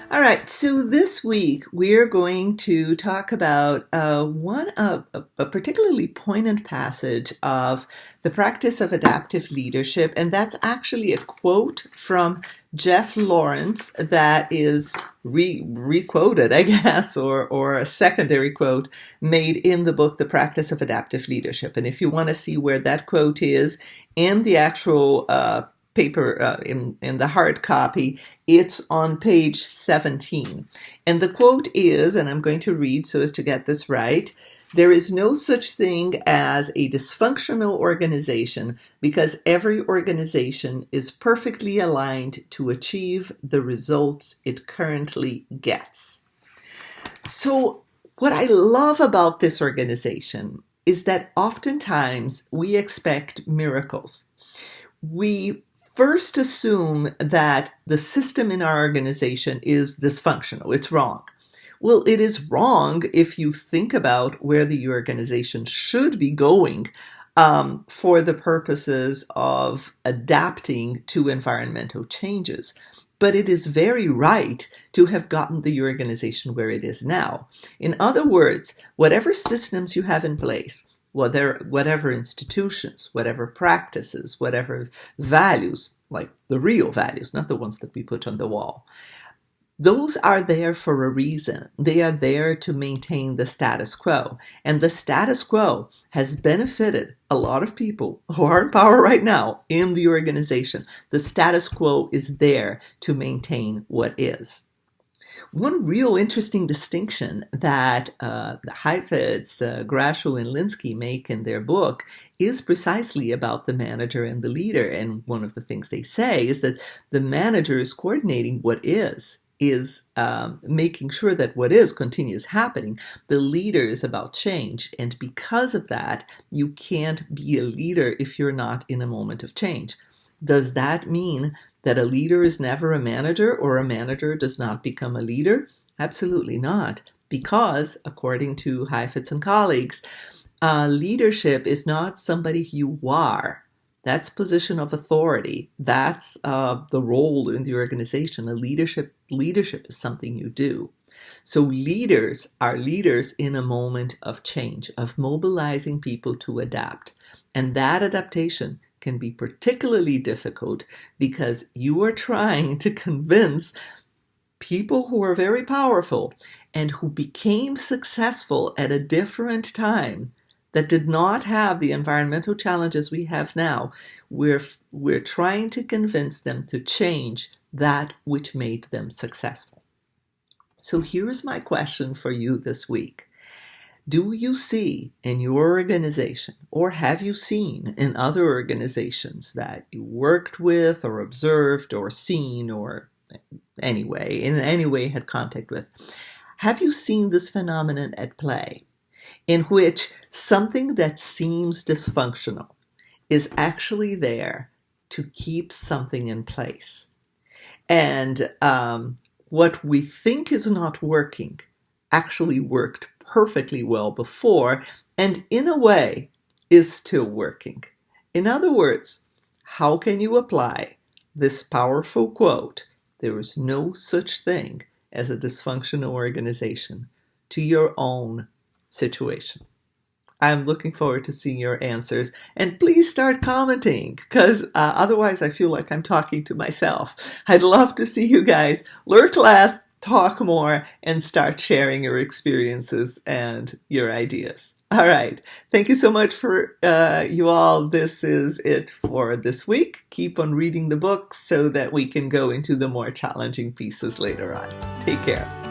All right, so this week we're going to talk about one of a particularly poignant passage of the practice of adaptive leadership, and that's actually a quote from Jeff Lawrence that is re-quoted, I guess, or a secondary quote made in the book, The Practice of Adaptive Leadership. And if you want to see where that quote is in the actual paper, in the hard copy, it's on page 17. And the quote is, and I'm going to read so as to get this right: "There is no such thing as a dysfunctional organization because every organization is perfectly aligned to achieve the results it currently gets." So what I love about this organization is that oftentimes we expect miracles. We first assume that the system in our organization is dysfunctional. It's wrong. Well, it is wrong if you think about where the organization should be going for the purposes of adapting to environmental changes. But it is very right to have gotten the organization where it is now. In other words, whatever systems you have in place, whatever institutions, whatever practices, whatever values, like the real values, not the ones that we put on the wall, those are there for a reason. They are there to maintain the status quo. And the status quo has benefited a lot of people who are in power right now in the organization. The status quo is there to maintain what is. One real interesting distinction that the Heifetz, Grashow, and Linsky make in their book is precisely about the manager and the leader. And one of the things they say is that the manager is coordinating what is making sure that what is continues happening. The leader is about change. And because of that, you can't be a leader if you're not in a moment of change. Does that mean that a leader is never a manager, or a manager does not become a leader? Absolutely not. Because, according to Heifetz and colleagues, leadership is not somebody you are. That's position of authority. That's the role in the organization. Leadership is something you do. So leaders are leaders in a moment of change, of mobilizing people to adapt. And that adaptation can be particularly difficult because you are trying to convince people who are very powerful and who became successful at a different time that did not have the environmental challenges we have now. We're trying to convince them to change that which made them successful. So here's my question for you this week. Do you see in your organization, or have you seen in other organizations that you worked with or observed or seen or in any way had contact with, have you seen this phenomenon at play in which something that seems dysfunctional is actually there to keep something in place? And what we think is not working actually worked perfectly well before, and in a way is still working. In other words, how can you apply this powerful quote, "There is no such thing as a dysfunctional organization," to your own situation? I'm looking forward to seeing your answers, and please start commenting, because otherwise I feel like I'm talking to myself. I'd love to see you guys learn class, talk more, and start sharing your experiences and your ideas. All right. Thank you so much for you all. This is it for this week. Keep on reading the books so that we can go into the more challenging pieces later on. Take care.